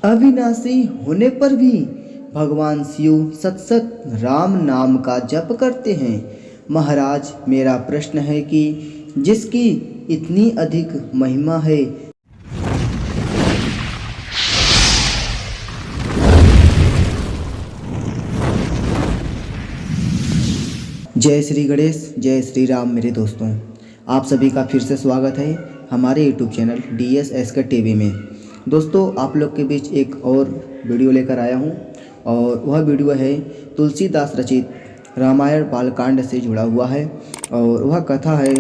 अविनाशी होने पर भी भगवान शिव सतत राम नाम का जप करते हैं। महाराज, मेरा प्रश्न है कि जिसकी इतनी अधिक महिमा है, जय श्री गणेश, जय श्री राम। मेरे दोस्तों, आप सभी का फिर से स्वागत है हमारे यूट्यूब चैनल DSSK TV में। दोस्तों, आप लोग के बीच एक और वीडियो लेकर आया हूं और वह वीडियो है तुलसीदास रचित रामायण बालकांड से जुड़ा हुआ है और वह कथा है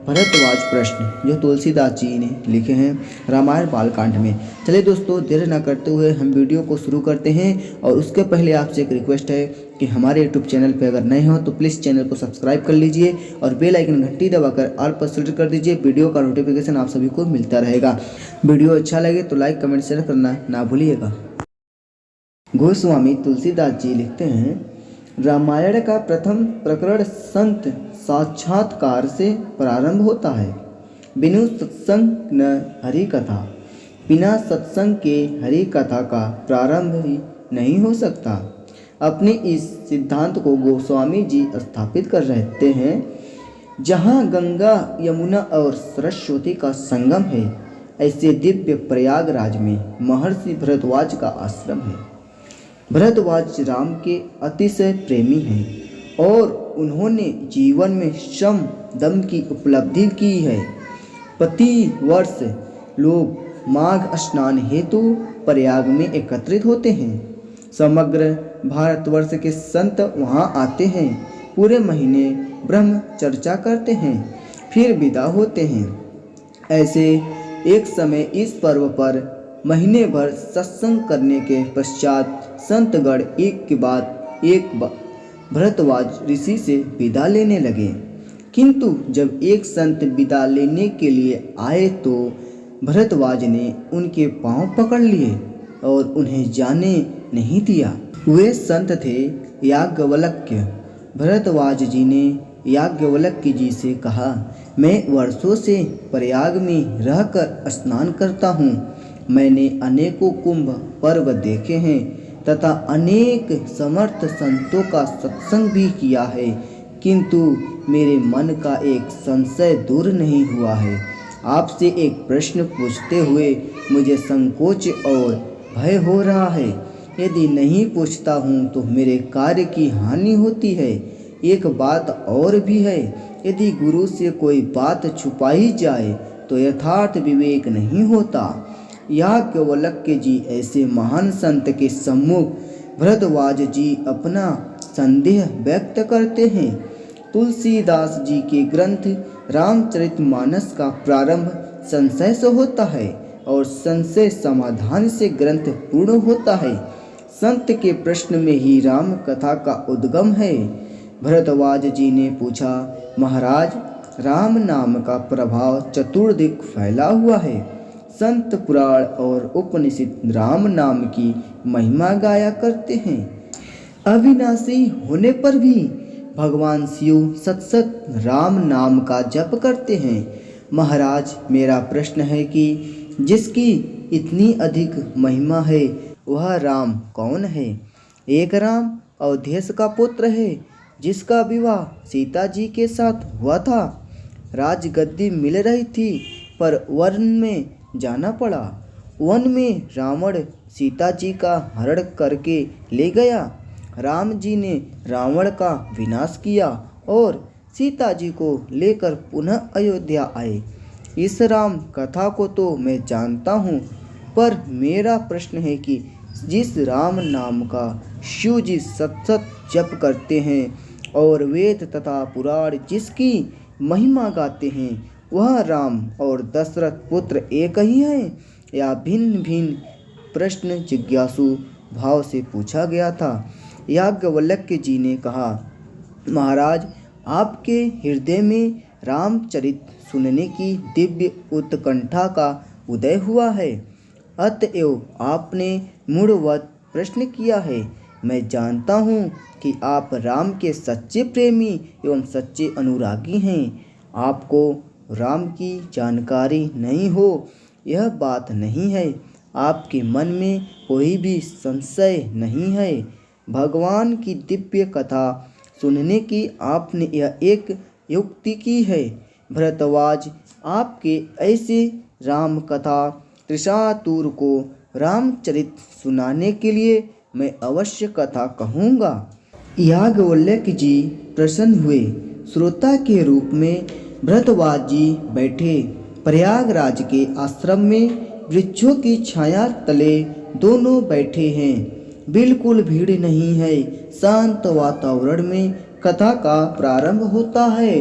भरद्वाज प्रश्न, जो तुलसीदास जी ने लिखे हैं रामायण बालकांड में। चलिए दोस्तों, देर न करते हुए हम वीडियो को शुरू करते हैं। और उसके पहले आपसे एक रिक्वेस्ट है कि हमारे यूट्यूब चैनल पर अगर नए हो तो प्लीज़ चैनल को सब्सक्राइब कर लीजिए और बेल आइकन घंटी दबाकर ऑल पर सेलेक्ट कर दीजिए। वीडियो का नोटिफिकेशन आप सभी को मिलता रहेगा। वीडियो अच्छा लगे तो लाइक, कमेंट, शेयर करना ना भूलिएगा। गोस्वामी तुलसीदास जी लिखते हैं, रामायण का प्रथम प्रकरण संत साक्षात्कार से प्रारंभ होता है। बिनु सत्संग न हरि कथा, बिना सत्संग के हरि कथा का प्रारंभ ही नहीं हो सकता। अपने इस सिद्धांत को गोस्वामी जी स्थापित कर रहते हैं। जहाँ गंगा, यमुना और सरस्वती का संगम है, ऐसे दिव्य प्रयागराज में महर्षि भरद्वाज का आश्रम है। भरद्वाज राम के अतिशय प्रेमी हैं और उन्होंने जीवन में श्रम दम की उपलब्धि की है। प्रति वर्ष लोग माघ स्नान हेतु प्रयाग में एकत्रित होते हैं। समग्र भारतवर्ष के संत वहां आते हैं, पूरे महीने ब्रह्म चर्चा करते हैं, फिर विदा होते हैं। ऐसे एक समय इस पर्व पर महीने भर सत्संग करने के पश्चात संतगण एक के बाद एक भरद्वाज ऋषि से विदा लेने लगे। किंतु जब एक संत विदा लेने के लिए आए तो भरद्वाज ने उनके पांव पकड़ लिए और उन्हें जाने नहीं दिया। वे संत थे याज्ञवल्क्य। भरद्वाज जी ने याज्ञवल्क्य जी से कहा, मैं वर्षों से प्रयाग में रहकर स्नान करता हूँ। मैंने अनेकों कुंभ पर्व देखे हैं तथा अनेक समर्थ संतों का सत्संग भी किया है, किंतु मेरे मन का एक संशय दूर नहीं हुआ है। आपसे एक प्रश्न पूछते हुए मुझे संकोच और भय हो रहा है। यदि नहीं पूछता हूँ तो मेरे कार्य की हानि होती है। एक बात और भी है, यदि गुरु से कोई बात छुपाई जाए तो यथार्थ विवेक नहीं होता। याज्ञवल्क्य जी ऐसे महान संत के सम्मुख भरद्वाज जी अपना संदेह व्यक्त करते हैं। तुलसीदास जी के ग्रंथ रामचरितमानस का प्रारंभ संशय से होता है और संशय समाधान से ग्रंथ पूर्ण होता है। संत के प्रश्न में ही राम कथा का उद्गम है। भरद्वाज जी ने पूछा, महाराज, राम नाम का प्रभाव चतुर्दिक फैला हुआ है। संत पुराण और उपनिषद राम नाम की महिमा गाया करते हैं। अविनाशी होने पर भी भगवान शिव सतत राम नाम का जप करते हैं। महाराज, मेरा प्रश्न है कि जिसकी इतनी अधिक महिमा है, वह राम कौन है? एक राम अवधेश का पुत्र है, जिसका विवाह सीता जी के साथ हुआ था। राजगद्दी मिल रही थी, पर वन में जाना पड़ा। वन में रावण सीता जी का हरण करके ले गया। राम जी ने रावण का विनाश किया और सीता जी को लेकर पुनः अयोध्या आए। इस राम कथा को तो मैं जानता हूँ, पर मेरा प्रश्न है कि जिस राम नाम का शिव जी सतत जप करते हैं और वेद तथा पुराण जिसकी महिमा गाते हैं, वह राम और दशरथ पुत्र एक ही हैं या भिन्न भिन्न? प्रश्न जिज्ञासु भाव से पूछा गया था। याज्ञवल्क्य जी ने कहा, महाराज, आपके हृदय में रामचरित सुनने की दिव्य उत्कंठा का उदय हुआ है, अतएव आपने मूढ़वत प्रश्न किया है। मैं जानता हूँ कि आप राम के सच्चे प्रेमी एवं सच्चे अनुरागी हैं। आपको राम की जानकारी नहीं हो, यह बात नहीं है। आपके मन में कोई भी संशय नहीं है। भगवान की दिव्य कथा सुनने की आपने यह एक युक्ति की है। भरद्वाज, आपके ऐसे राम कथा त्रिशातुर को रामचरित सुनाने के लिए मैं अवश्य कथा कहूँगा। याज्ञवल्क्य जी प्रसन्न हुए। श्रोता के रूप में भरद्वाज जी बैठे। प्रयागराज के आश्रम में वृक्षों की छाया तले दोनों बैठे हैं। बिल्कुल भीड़ नहीं है। शांत वातावरण में कथा का प्रारंभ होता है।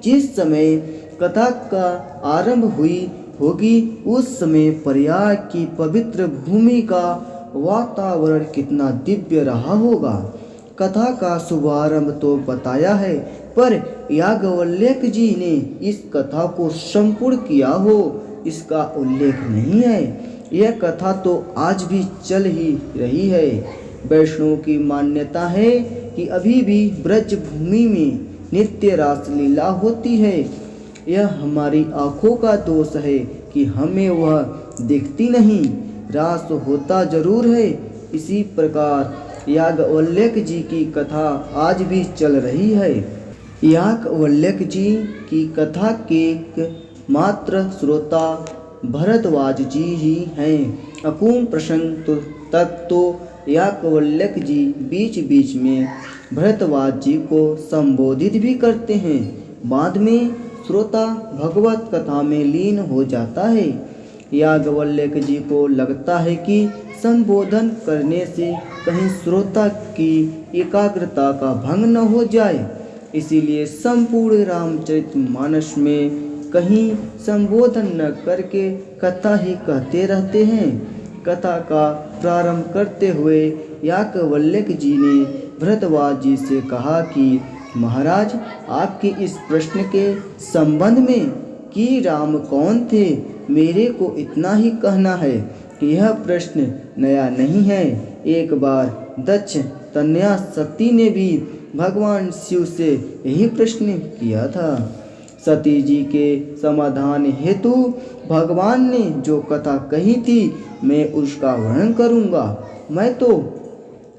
जिस समय कथा का आरंभ हुई होगी उस समय प्रयाग की पवित्र भूमि का वातावरण कितना दिव्य रहा होगा। कथा का शुभारंभ तो बताया है, पर याज्ञवल्क्य जी ने इस कथा को संपूर्ण किया हो इसका उल्लेख नहीं है। यह कथा तो आज भी चल ही रही है। वैष्णव की मान्यता है कि अभी भी ब्रज भूमि में नित्य रासलीला होती है। यह हमारी आँखों का दोष है कि हमें वह दिखती नहीं। रास होता जरूर है। इसी प्रकार याज्ञवल्क्य जी की कथा आज भी चल रही है। याज्ञवल्क्य जी की कथा के मात्र श्रोता भरद्वाज जी ही हैं। अपूर्ण प्रसंग तक तो याज्ञवल्क्य जी बीच बीच में भरद्वाज जी को संबोधित भी करते हैं। बाद में श्रोता भगवत कथा में लीन हो जाता है। याज्ञवल्क्य जी को लगता है कि संबोधन करने से कहीं श्रोता की एकाग्रता का भंग न हो जाए, इसीलिए संपूर्ण रामचरितमानस में कहीं संबोधन न करके कथा ही कहते रहते हैं। कथा का प्रारंभ करते हुए याज्ञवल्क्य जी ने भरद्वाज जी से कहा कि महाराज, आपके इस प्रश्न के संबंध में कि राम कौन थे, मेरे को इतना ही कहना है कि यह प्रश्न नया नहीं है। एक बार दक्ष तनया सती ने भी भगवान शिव से यही प्रश्न किया था। सती जी के समाधान हेतु भगवान ने जो कथा कही थी मैं उसका वर्णन करूँगा। मैं तो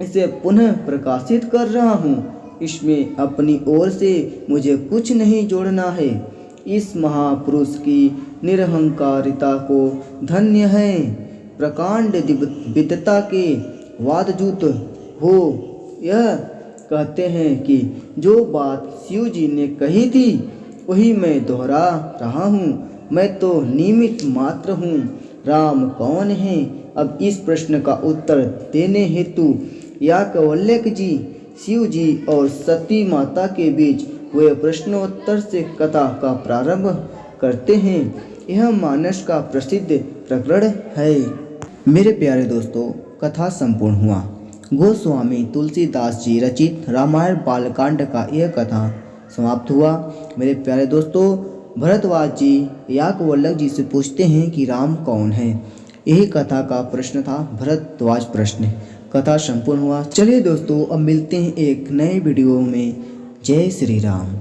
इसे पुनः प्रकाशित कर रहा हूँ। इसमें अपनी ओर से मुझे कुछ नहीं जोड़ना है। इस महापुरुष की निरहंकारिता को धन्य है। प्रकांड विद्वता के वादजूत हो यह कहते हैं कि जो बात शिव जी ने कही थी वही मैं दोहरा रहा हूँ। मैं तो निमित्त मात्र हूँ। राम कौन है? अब इस प्रश्न का उत्तर देने हेतु याज्ञवल्क्य जी शिव जी और सती माता के बीच हुए प्रश्नोत्तर से कथा का प्रारंभ करते हैं। यह मानस का प्रसिद्ध प्रकरण है। मेरे प्यारे दोस्तों, कथा संपूर्ण हुआ। गोस्वामी तुलसीदास जी रचित रामायण बालकांड का यह कथा समाप्त हुआ। मेरे प्यारे दोस्तों, भरद्वाज जी याज्ञवल्क्य जी से पूछते हैं कि राम कौन है। यही कथा का प्रश्न था, भरद्वाज प्रश्न। कथा संपूर्ण हुआ। चलिए दोस्तों, अब मिलते हैं एक नए वीडियो में। जय श्री राम।